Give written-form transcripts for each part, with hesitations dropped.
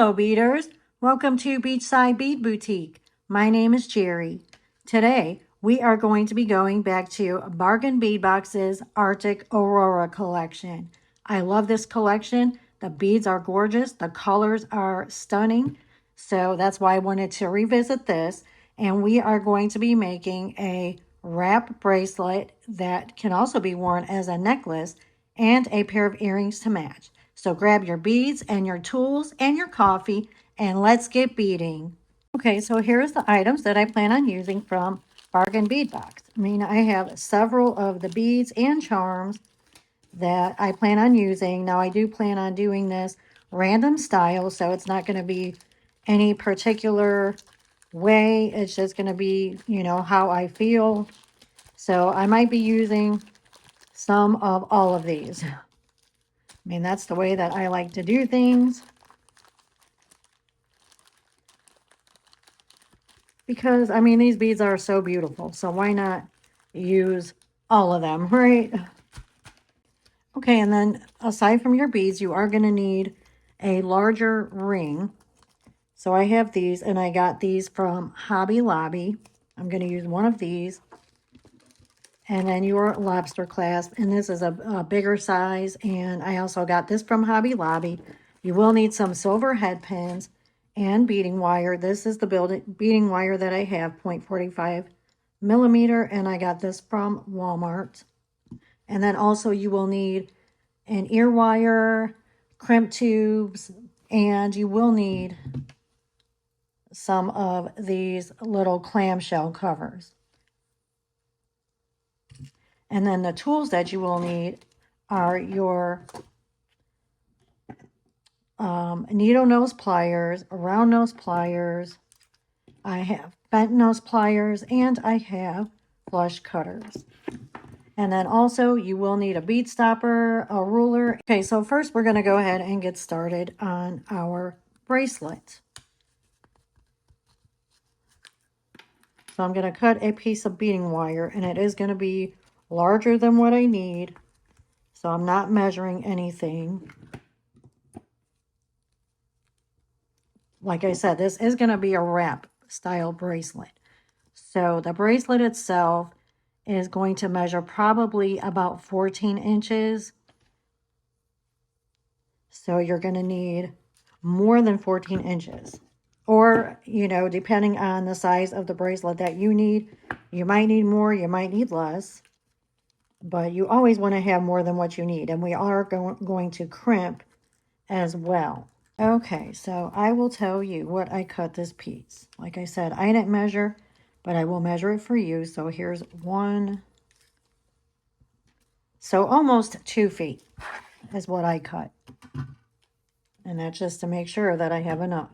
Hello beaders, welcome to Beachside Bead Boutique. My name is Jerry. Today we are going to be going back to Bargain Bead Box's Artic Aurora collection. I love this collection. The beads are gorgeous, the colors are stunning, so that's why I wanted to revisit this. And we are going to be making a wrap bracelet that can also be worn as a necklace and a pair of earrings to match. So grab your beads and your tools and your coffee and let's get beading. Okay, so here's the items that I plan on using from Bargain Bead Box. I have several of the beads and charms that I plan on using. Now I do plan on doing this random style, so it's not going to be any particular way. It's just going to be, how I feel. So I might be using some of all of these. That's the way that I like to do things. Because, these beads are so beautiful. So why not use all of them, right? Okay, and then aside from your beads, you are going to need a larger ring. So I have these, and I got these from Hobby Lobby. I'm going to use one of these. And then your lobster clasp, and this is a bigger size, and I also got this from Hobby Lobby. You will need some silver head pins and beading wire. This is the beading wire that I have, 0.45 millimeter, and I got this from Walmart. And then also you will need an ear wire, crimp tubes, and you will need some of these little clamshell covers. And then the tools that you will need are your needle nose pliers, round nose pliers. I have bent nose pliers, and I have flush cutters. And then also you will need a bead stopper, a ruler. Okay, so first we're going to go ahead and get started on our bracelet. So I'm going to cut a piece of beading wire, and it is going to be larger than what I need. So I'm not measuring anything. Like I said, this is going to be a wrap style bracelet. So the bracelet itself is going to measure probably about 14 inches. So you're going to need more than 14 inches. Or, depending on the size of the bracelet that you need, you might need more, you might need less. But you always want to have more than what you need. And we are going to crimp as well. Okay, so I will tell you what I cut this piece. Like I said, I didn't measure, but I will measure it for you. So here's one. So almost 2 feet is what I cut. And that's just to make sure that I have enough.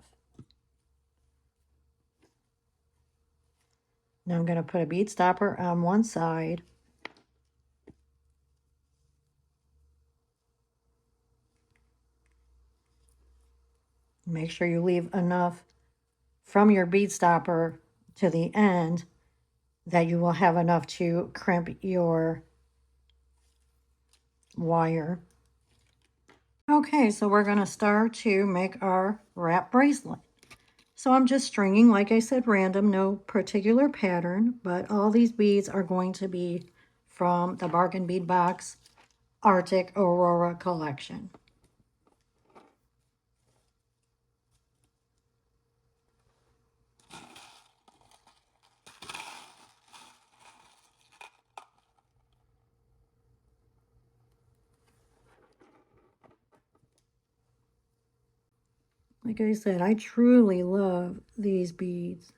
Now I'm going to put a bead stopper on one side. Make sure you leave enough from your bead stopper to the end that you will have enough to crimp your wire. Okay, so we're going to start to make our wrap bracelet. So I'm just stringing, like I said, random, no particular pattern, but all these beads are going to be from the Bargain Bead Box Artic Aurora collection. Like I said, I truly love these beads.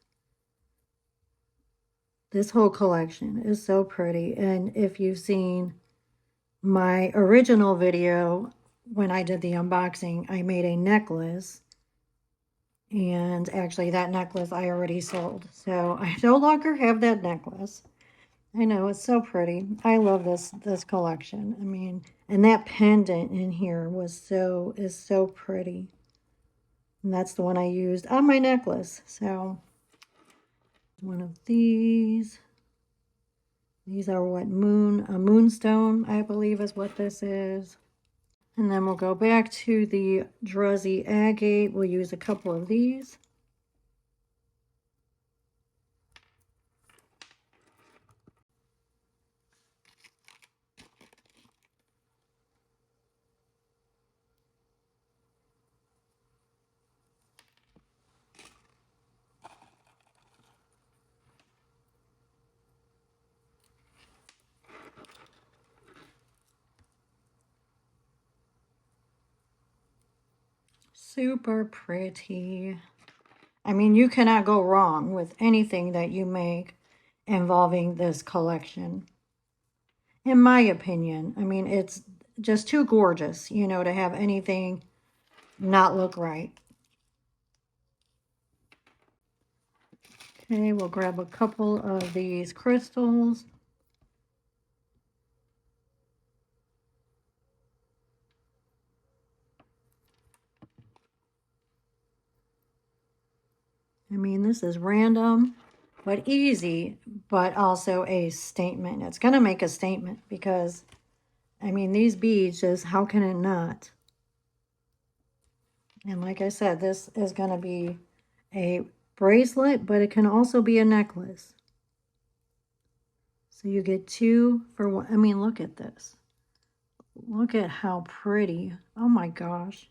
This whole collection is so pretty. And if you've seen my original video, when I did the unboxing, I made a necklace. And actually that necklace I already sold. So I no longer have that necklace. I know, it's so pretty. I love this collection. And that pendant in here is so pretty. And that's the one I used on my necklace. So one of these. These are what, a moonstone, I believe is what this is. And then we'll go back to the Druzzy agate. We'll use a couple of these. Super pretty. I mean, you cannot go wrong with anything that you make involving this collection. In my opinion, I mean, it's just too gorgeous, you know, to have anything not look right. Okay, we'll grab a couple of these crystals. I mean, this is random, but easy, but also a statement. It's going to make a statement because, I mean, these beads, just how can it not? And like I said, this is going to be a bracelet, but it can also be a necklace. So you get 2 for 1. I mean, look at this. Look at how pretty. Oh my gosh.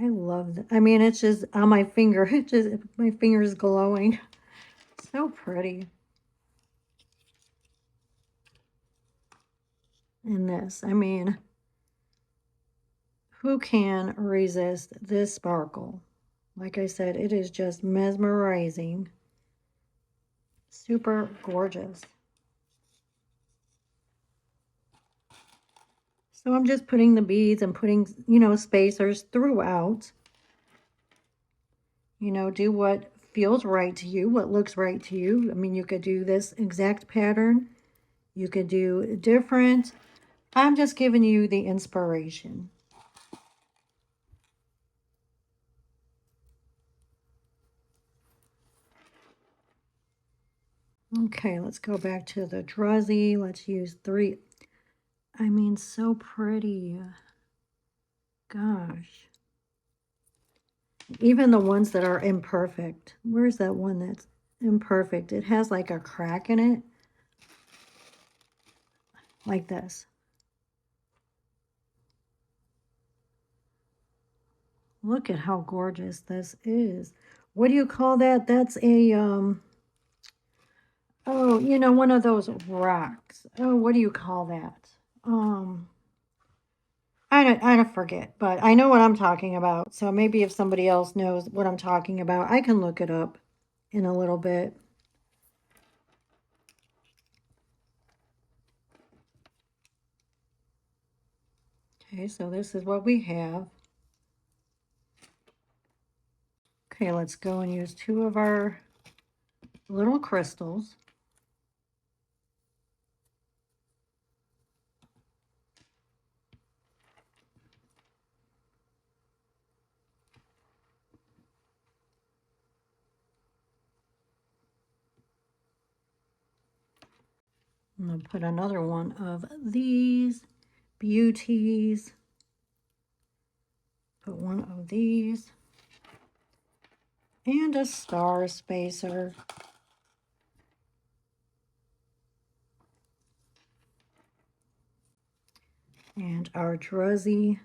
I love that. I mean, it's just on my finger. It just, my finger is glowing. So pretty. And this, I mean, who can resist this sparkle? Like I said, it is just mesmerizing. Super gorgeous. So I'm just putting the beads and putting, you know, spacers throughout. You know, do what feels right to you, what looks right to you. I mean, you could do this exact pattern. You could do different. I'm just giving you the inspiration. Okay, let's go back to the Druzzy. Let's use 3. I mean, so pretty. Gosh. Even the ones that are imperfect. Where's that one that's imperfect? It has like a crack in it. Like this. Look at how gorgeous this is. What do you call that? That's a, oh, you know, one of those rocks. Oh, what do you call that? I don't forget, but I know what I'm talking about. So maybe if somebody else knows what I'm talking about, I can look it up in a little bit. Okay, so this is what we have. Okay, let's go and use 2 of our little crystals. I'm going to put another one of these beauties. Put one of these. And a star spacer. And our Druzzy.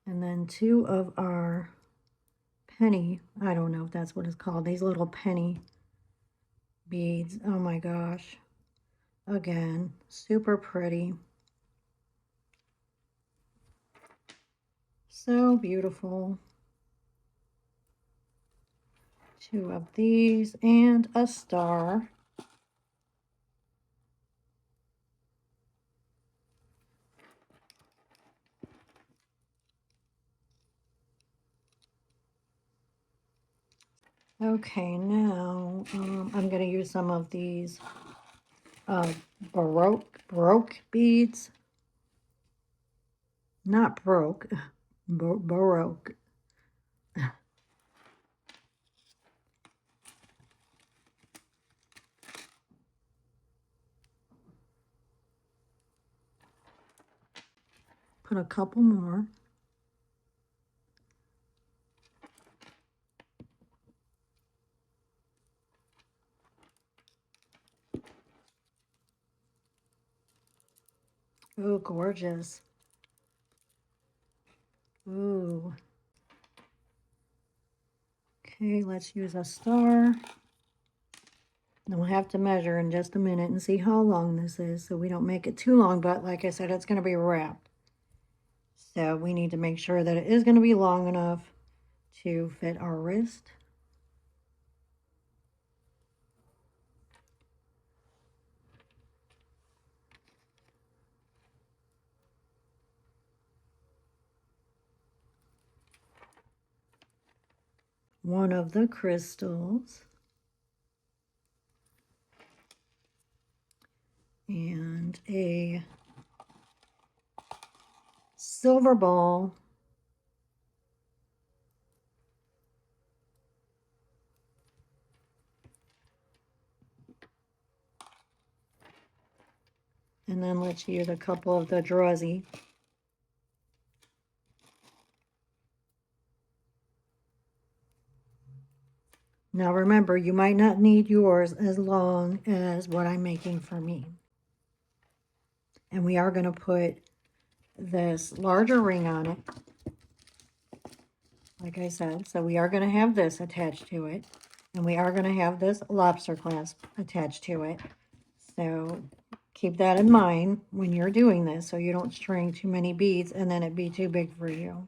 And then 2 of our penny, I don't know if that's what it's called, these little penny beads. Oh my gosh. Again, super pretty. So beautiful. 2 of these and a star. Okay, now I'm going to use some of these Baroque beads. Not broke, Baroque. put a couple more. Oh, gorgeous. Ooh. Okay, let's use a star. And we'll have to measure in just a minute and see how long this is so we don't make it too long, but like I said, it's going to be wrapped. So we need to make sure that it is going to be long enough to fit our wrist. One of the crystals. And a silver ball. And then let's use a couple of the Drazi. Now remember, you might not need yours as long as what I'm making for me. And we are going to put this larger ring on it, like I said. So we are going to have this attached to it. And we are going to have this lobster clasp attached to it. So keep that in mind when you're doing this so you don't string too many beads and then it be too big for you.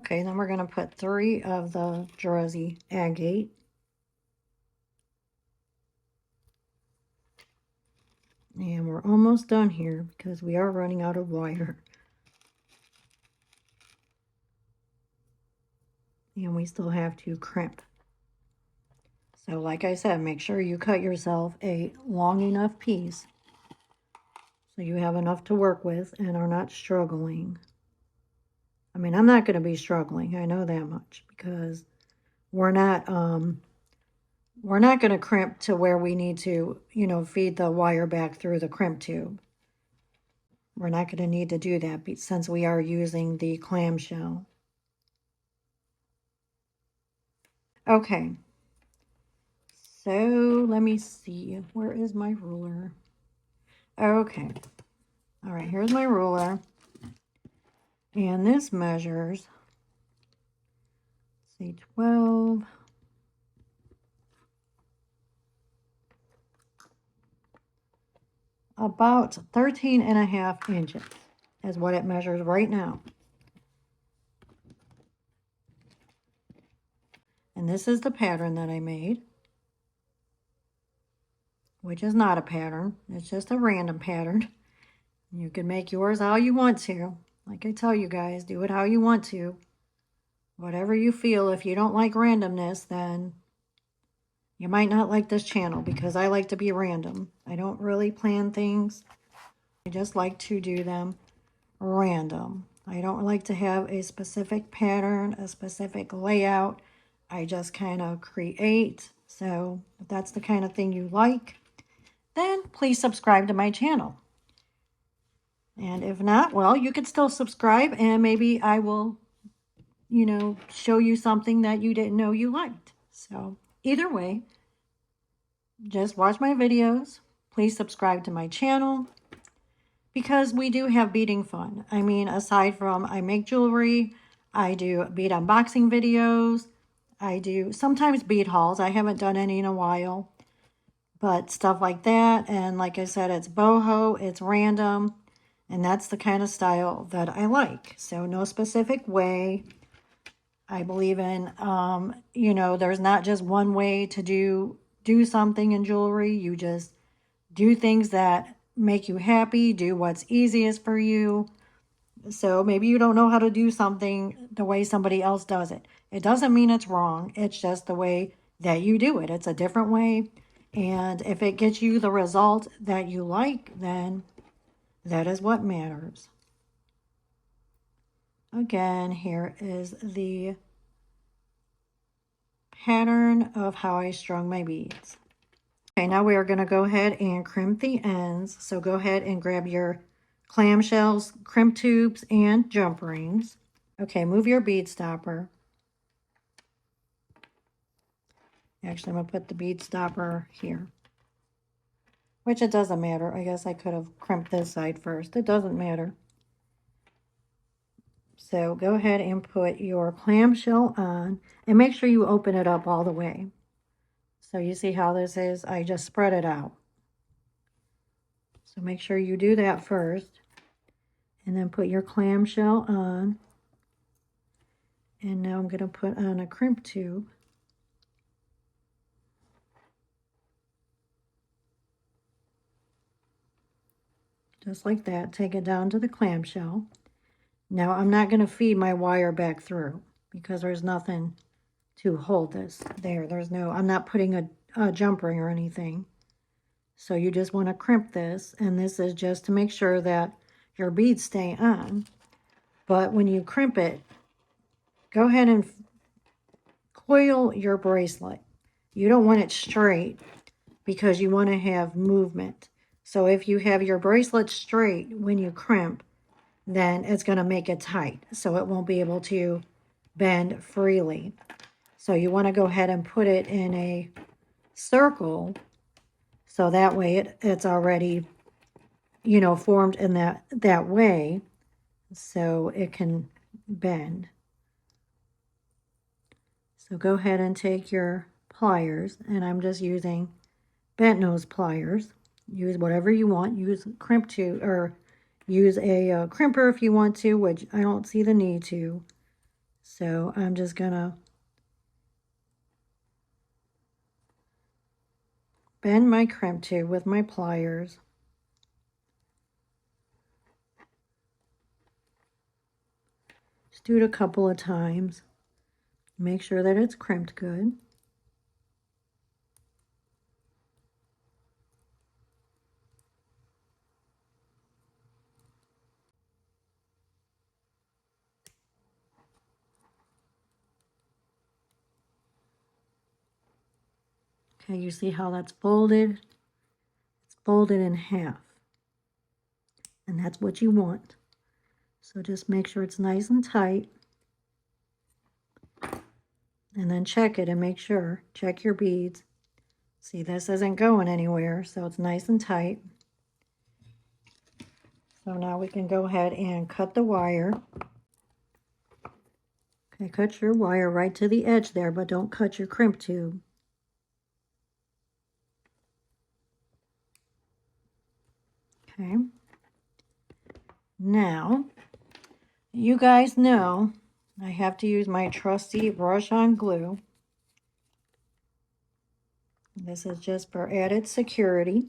Okay, then we're going to put 3 of the Drazi agate. And we're almost done here because we are running out of wire. And we still have to crimp. So like I said, make sure you cut yourself a long enough piece so you have enough to work with and are not struggling. I mean, I'm not going to be struggling, I know that much, because we're not going to crimp to where we need to, you know, feed the wire back through the crimp tube. We're not going to need to do that since we are using the clamshell. Okay. So let me see. Where is my ruler? Okay. All right, here's my ruler. And this measures, let's see, 12. About 13.5 inches is what it measures right now. And this is the pattern that I made, which is not a pattern. It's just a random pattern. You can make yours how you want to. Like I tell you guys, do it how you want to. Whatever you feel. If you don't like randomness, then you might not like this channel, because I like to be random. I don't really plan things. I just like to do them random. I don't like to have a specific pattern, a specific layout. I just kind of create. So if that's the kind of thing you like, then please subscribe to my channel. And if not, well, you could still subscribe and maybe I will, you know, show you something that you didn't know you liked. So either way, just watch my videos. Please subscribe to my channel, because we do have beading fun. I mean, aside from I make jewelry, I do bead unboxing videos. I do sometimes bead hauls. I haven't done any in a while, but stuff like that. And like I said, it's boho, it's random, and that's the kind of style that I like. So no specific way. I believe in, you know, there's not just one way to do something in jewelry. You just do things that make you happy, do what's easiest for you. So maybe you don't know how to do something the way somebody else does it. It doesn't mean it's wrong. It's just the way that you do it. It's a different way. And if it gets you the result that you like, then that is what matters. Again, here is the pattern of how I strung my beads. Okay, now we are going to go ahead and crimp the ends. So go ahead and grab your clamshells, crimp tubes, and jump rings. Okay, move your bead stopper. Actually, I'm going to put the bead stopper here. Which it doesn't matter. I guess I could have crimped this side first. It doesn't matter. So go ahead and put your clamshell on. And make sure you open it up all the way. So you see how this is? I just spread it out. So make sure you do that first. And then put your clamshell on. And now I'm going to put on a crimp tube. Just like that. Take it down to the clamshell. Now I'm not going to feed my wire back through because there's nothing to hold this. There's no, I'm not putting a jump ring or anything. So you just want to crimp this, and this is just to make sure that your beads stay on. But when you crimp it, go ahead and coil your bracelet. You don't want it straight because you want to have movement. So if you have your bracelet straight when you crimp, then it's going to make it tight. So it won't be able to bend freely. So you want to go ahead and put it in a circle. So that way it's already, you know, formed in that way. So it can bend. So go ahead and take your pliers, and I'm just using bent nose pliers. Use whatever you want. Use crimp to, or use a crimper if you want to, which I don't see the need to. So I'm just gonna bend my crimp tube with my pliers. Just do it a couple of times. Make sure that it's crimped good. Okay, you see how that's folded? It's folded in half. And that's what you want. So just make sure it's nice and tight. And then check it and make sure. Check your beads. See, this isn't going anywhere, so it's nice and tight. So now we can go ahead and cut the wire. Okay, cut your wire right to the edge there, but don't cut your crimp tube. Okay. Now, you guys know I have to use my trusty brush-on glue. This is just for added security.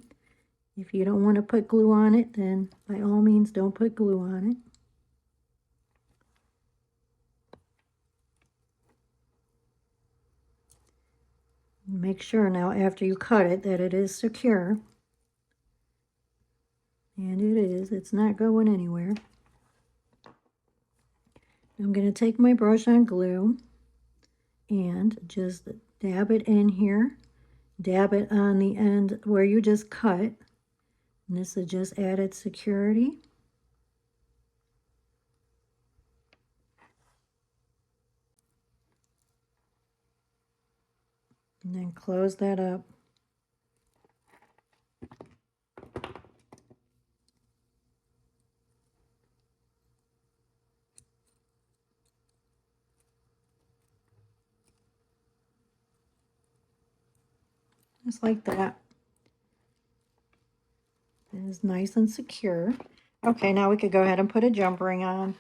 If you don't want to put glue on it, then by all means don't put glue on it. Make sure now after you cut it that it is secure. And it is. It's not going anywhere. I'm going to take my brush-on glue and just dab it in here. Dab it on the end where you just cut. And this is just added security. And then close that up. Just like that. It is nice and secure. Okay, now we could go ahead and put a jump ring on.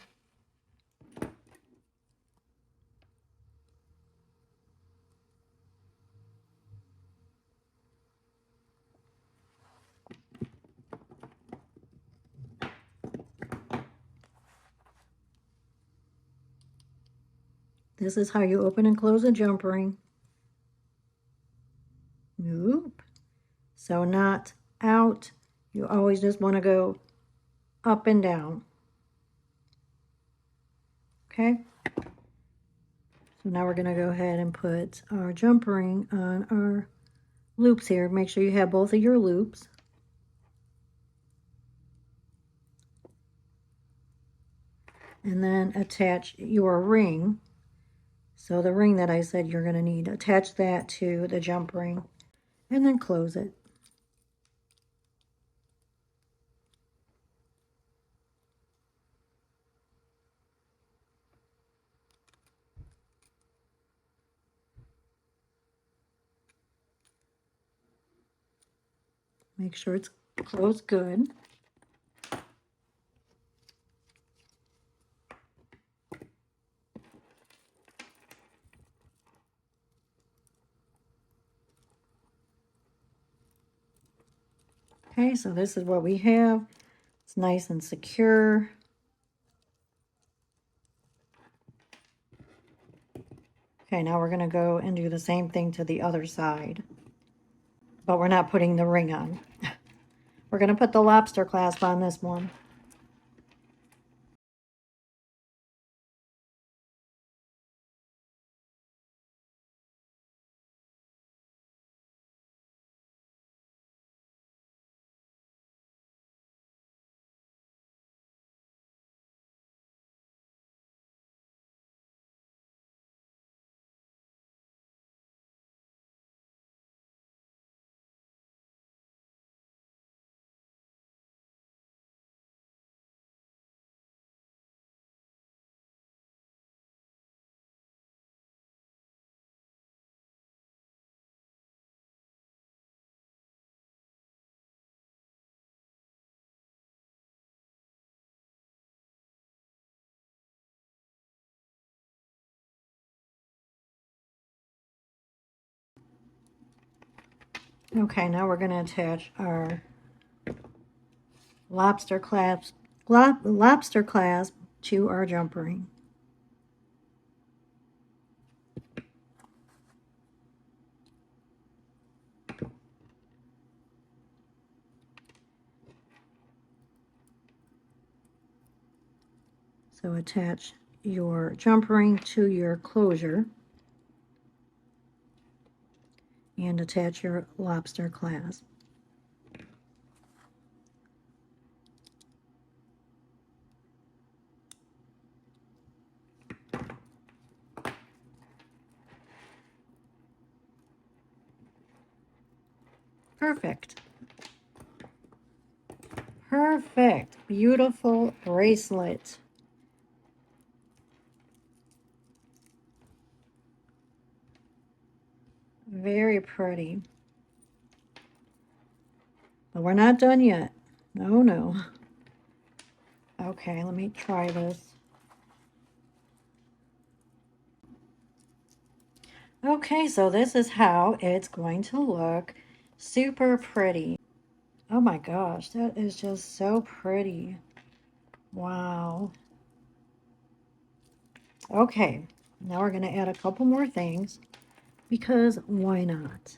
This is how you open and close a jump ring. Oop. So not out. You always just want to go up and down. Okay. So now we're going to go ahead and put our jump ring on our loops here. Make sure you have both of your loops. And then attach your ring. So the ring that I said you're going to need, attach that to the jump ring and then close it. Make sure it's closed good. Okay, so this is what we have. It's nice and secure. Okay, now we're going to go and do the same thing to the other side. But we're not putting the ring on. We're going to put the lobster clasp on this one. Okay, now we're going to attach our lobster clasp to our jump ring. So attach your jump ring to your closure and attach your lobster clasp. Perfect. Perfect. Beautiful bracelet. Very pretty. But we're not done yet. No, no. Okay, let me try this. Okay, so this is how it's going to look. Super pretty. Oh my gosh, that is just so pretty. Wow. Okay, now we're going to add a couple more things because why not?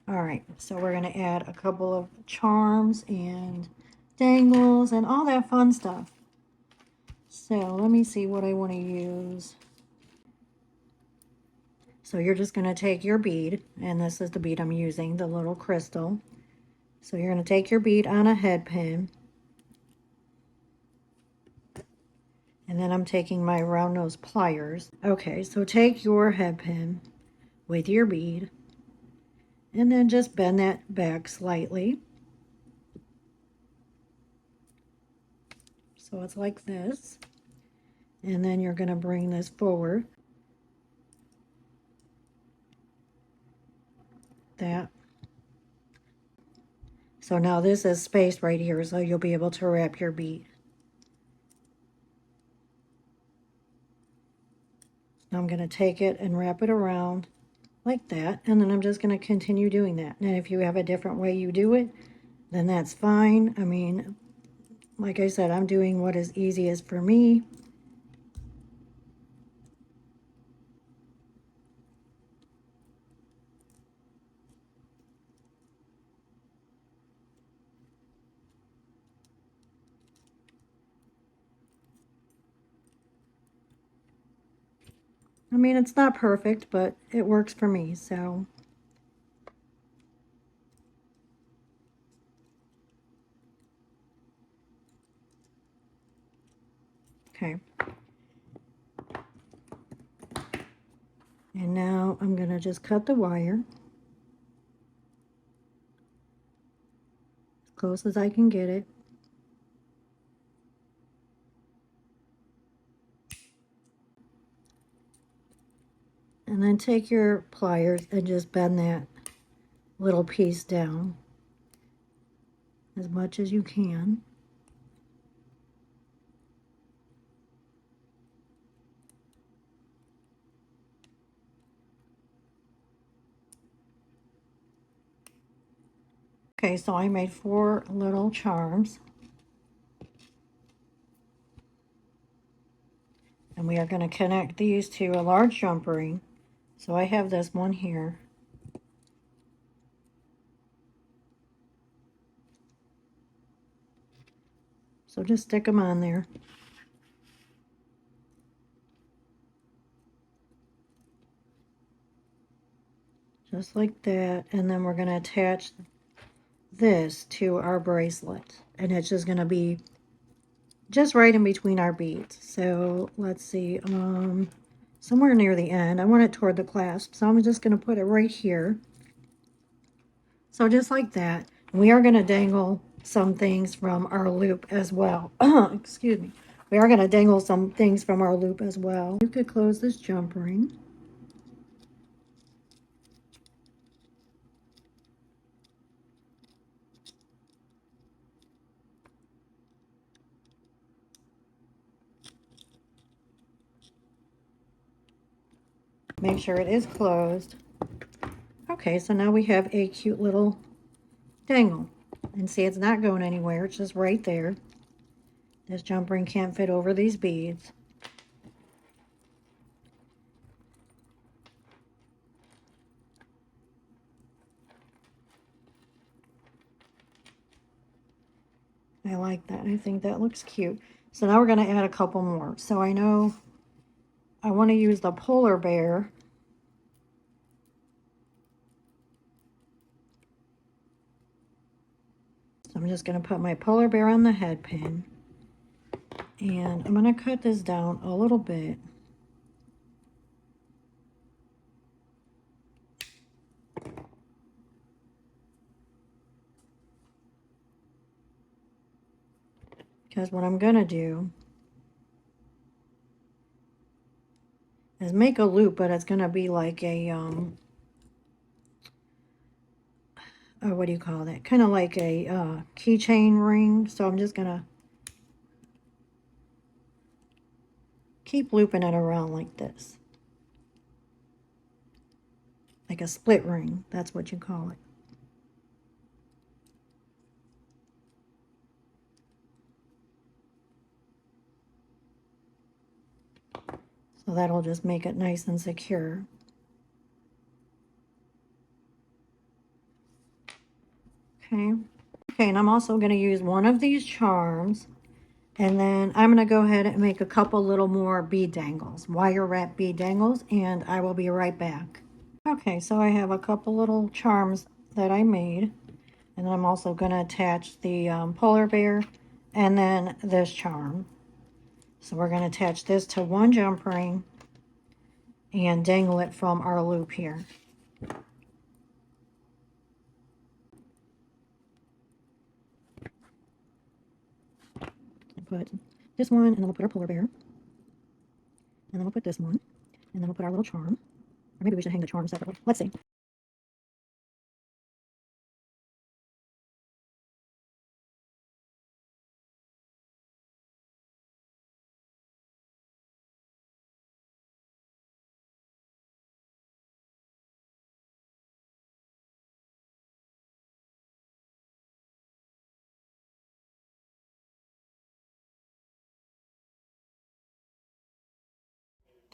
All right, so we're going to add a couple of charms and dangles and all that fun stuff. So let me see what I want to use. So you're just going to take your bead, and this is the bead I'm using, the little crystal. So you're going to take your bead on a head pin. And then I'm taking my round nose pliers. Okay, so take your head pin with your bead, and then just bend that back slightly. So it's like this. And then you're going to bring this forward. That. So now this is space right here, so you'll be able to wrap your bead. Now I'm going to take it and wrap it around like that, and then I'm just going to continue doing that. And if you have a different way you do it, then that's fine. I mean, like I said, I'm doing what is easiest for me. I mean, it's not perfect, but it works for me, so. Okay. And now I'm going to just cut the wire as close as I can get it. And then take your pliers and just bend that little piece down as much as you can. Okay, so I made 4 little charms. And we are going to connect these to a large jump ring. So I have this one here. So just stick them on there. Just like that. And then we're going to attach this to our bracelet. And it's just going to be just right in between our beads. So let's see, somewhere near the end. I want it toward the clasp. So I'm just going to put it right here. So just like that. We are going to dangle some things from our loop as well. Excuse me. We are going to dangle some things from our loop as well. You could close this jump ring. Make sure it is closed. Okay, so now we have a cute little dangle. And see, it's not going anywhere. It's just right there. This jump ring can't fit over these beads. I like that. I think that looks cute. So now we're going to add a couple more. So I know I want to use the polar bear. So I'm just going to put my polar bear on the head pin. And I'm going to cut this down a little bit. Because what I'm going to do is make a loop, but it's going to be like a, what do you call that? Kind of like a keychain ring. So I'm just going to keep looping it around like this. Like a split ring. That's what you call it. So that'll just make it nice and secure. Okay. Okay, and I'm also going to use one of these charms. And then I'm going to go ahead and make a couple little more bead dangles, wire wrap bead dangles, and I will be right back. Okay, so I have a couple little charms that I made. And then I'm also going to attach the polar bear and then this charm. So we're going to attach this to one jump ring and dangle it from our loop here. Put this one, and then we'll put our polar bear. And then we'll put this one, and then we'll put our little charm. Or maybe we should hang the charm separately. Let's see.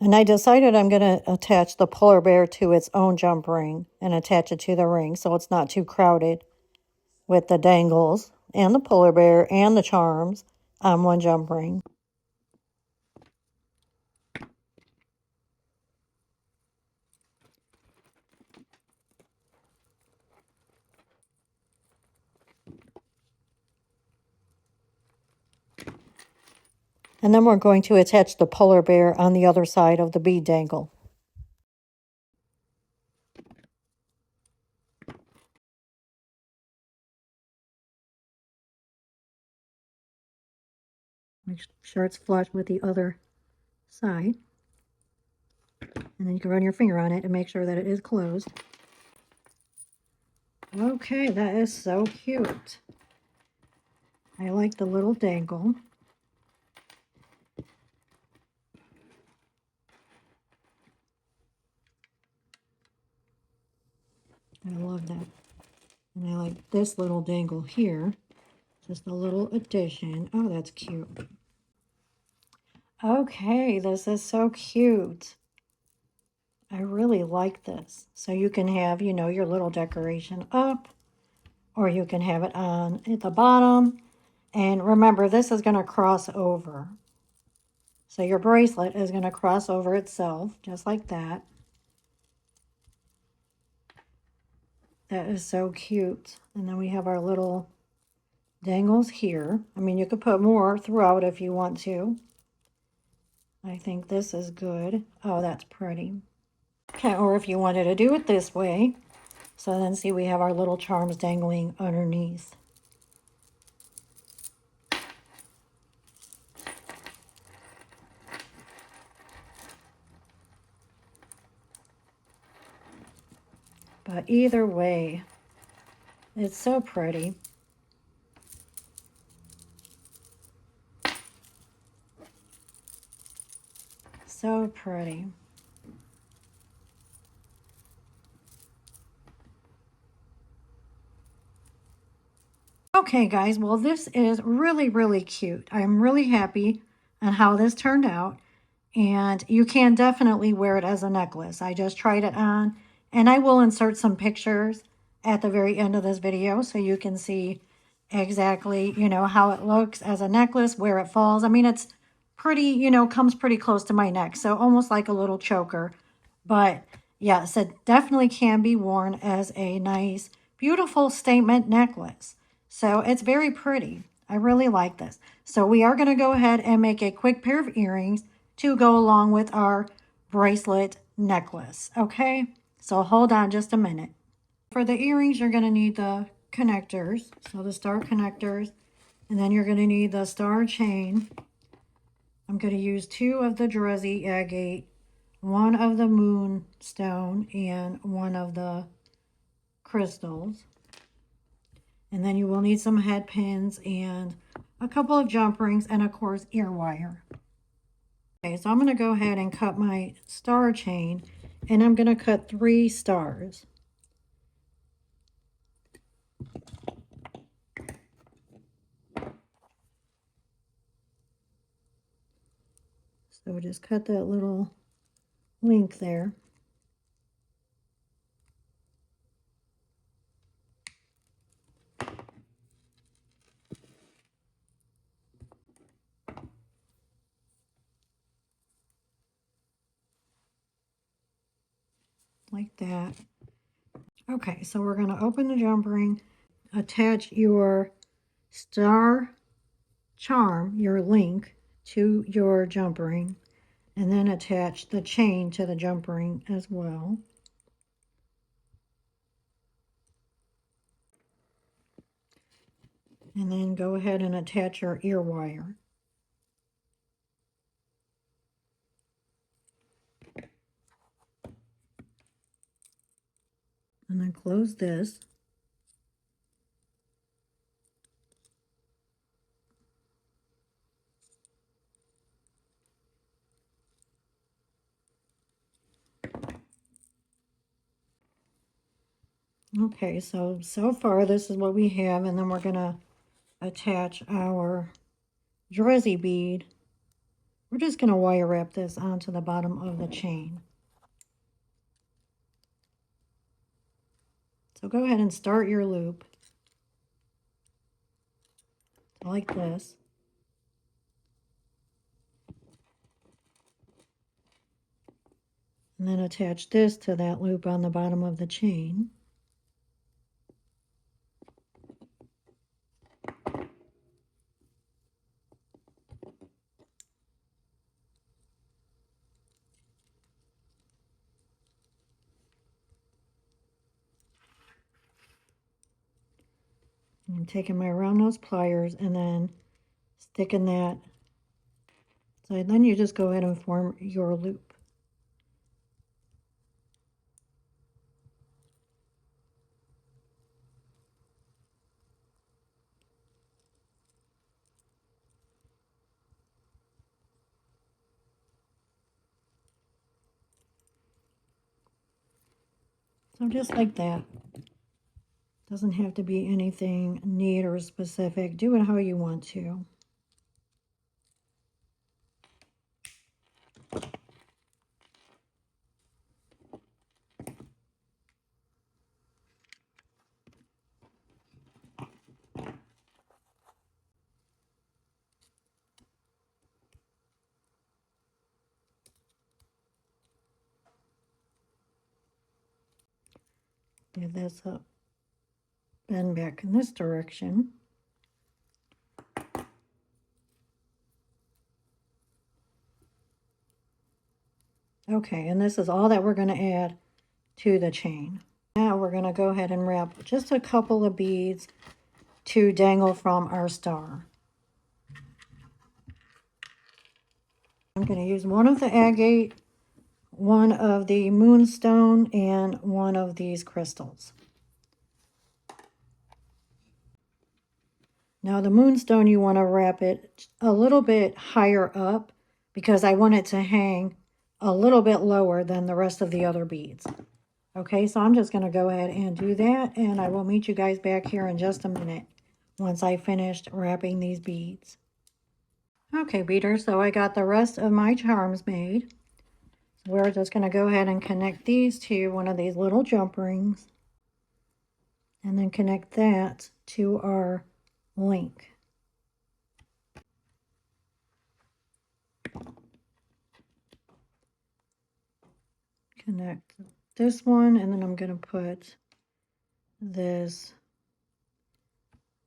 And I decided I'm going to attach the polar bear to its own jump ring and attach it to the ring so it's not too crowded with the dangles and the polar bear and the charms on one jump ring. And then we're going to attach the polar bear on the other side of the bead dangle. Make sure it's flush with the other side. And then you can run your finger on it and make sure that it is closed. Okay, that is so cute. I like the little dangle. I love that. And I like this little dangle here. Just a little addition. Oh, that's cute. Okay, this is so cute. I really like this. So you can have, you know, your little decoration up, or you can have it on at the bottom. And remember, this is going to cross over. So your bracelet is going to cross over itself, just like that. That is so cute. And then we have our little dangles here. I mean, you could put more throughout if you want to. I think this is good. Oh, that's pretty. Okay, or if you wanted to do it this way. So then see, we have our little charms dangling underneath. But either way, it's so pretty. So pretty. Okay, guys, well, this is really, really cute. I'm really happy on how this turned out. And you can definitely wear it as a necklace. I just tried it on, and I will insert some pictures at the very end of this video so you can see exactly, you know, how it looks as a necklace, where it falls. I mean, it's pretty, you know, comes pretty close to my neck, so almost like a little choker. But yes, it definitely can be worn as a nice, beautiful statement necklace. So it's very pretty. I really like this. So we are going to go ahead and make a quick pair of earrings to go along with our bracelet necklace. Okay, so hold on just a minute. For the earrings, you're going to need the connectors, so the star connectors, and then you're going to need the star chain. I'm going to use 2 of the Dresy agate, 1 of the moonstone, and 1 of the crystals. And then you will need some head pins and a couple of jump rings and, of course, ear wire. Okay, so I'm going to go ahead and cut my star chain, and I'm going to cut 3 stars. So just cut that little link there. Like that. Okay, so we're going to open the jump ring, attach your star charm, your link, to your jump ring, and then attach the chain to the jump ring as well. And then go ahead and attach your ear wire. And then close this. Okay, so far this is what we have, and then we're going to attach our Dresy bead. We're just going to wire wrap this onto the bottom of the chain. So go ahead and start your loop like this. And then attach this to that loop on the bottom of the chain. I'm taking my round nose pliers and then sticking that. So then you just go ahead and form your loop. So just like that. Doesn't have to be anything neat or specific. Do it how you want to. Get this up, bend back in this direction. Okay, and this is all that we're going to add to the chain. Now we're going to go ahead and wrap just a couple of beads to dangle from our star. I'm going to use one of the agate, one of the moonstone, and one of these crystals. Now the moonstone, you want to wrap it a little bit higher up because I want it to hang a little bit lower than the rest of the other beads. Okay, so I'm just going to go ahead and do that, and I will meet you guys back here in just a minute once I finished wrapping these beads. Okay, beaders, so I got the rest of my charms made. So we're just going to go ahead and connect these to one of these little jump rings, and then connect that to our link. Connect this one, and then I'm going to put this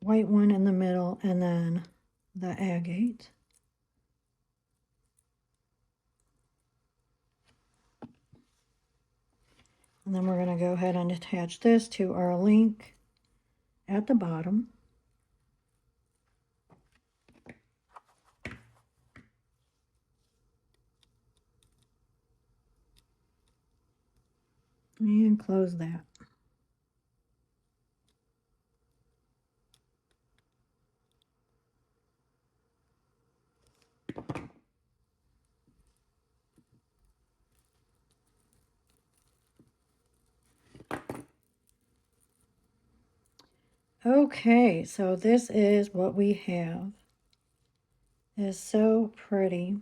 white one in the middle, and then the agate. And then we're going to go ahead and attach this to our link at the bottom. And close that. Okay, so this is what we have. It's so pretty.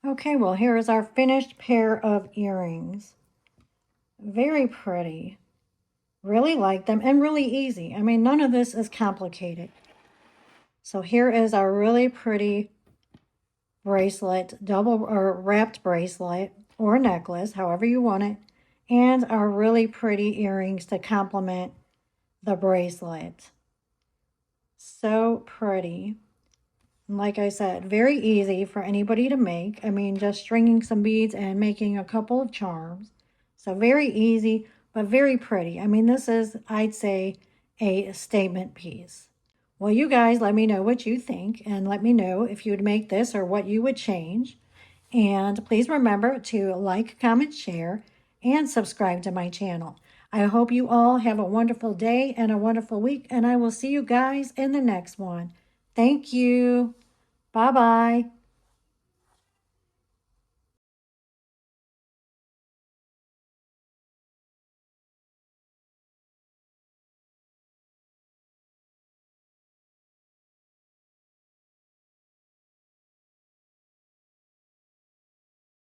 Okay, well, here is our finished pair of earrings. Very pretty. Really like them, and really easy. I mean, none of this is complicated. So here is our really pretty bracelet, double or wrapped bracelet or necklace, however you want it, and our really pretty earrings to complement the bracelet. So pretty. And like I said, very easy for anybody to make. I mean, just stringing some beads and making a couple of charms. So very easy, but very pretty. I mean, this is, I'd say, a statement piece. Well, you guys, let me know what you think, and let me know if you would make this or what you would change. And please remember to like, comment, share, and subscribe to my channel. I hope you all have a wonderful day and a wonderful week, and I will see you guys in the next one. Thank you. Bye-bye.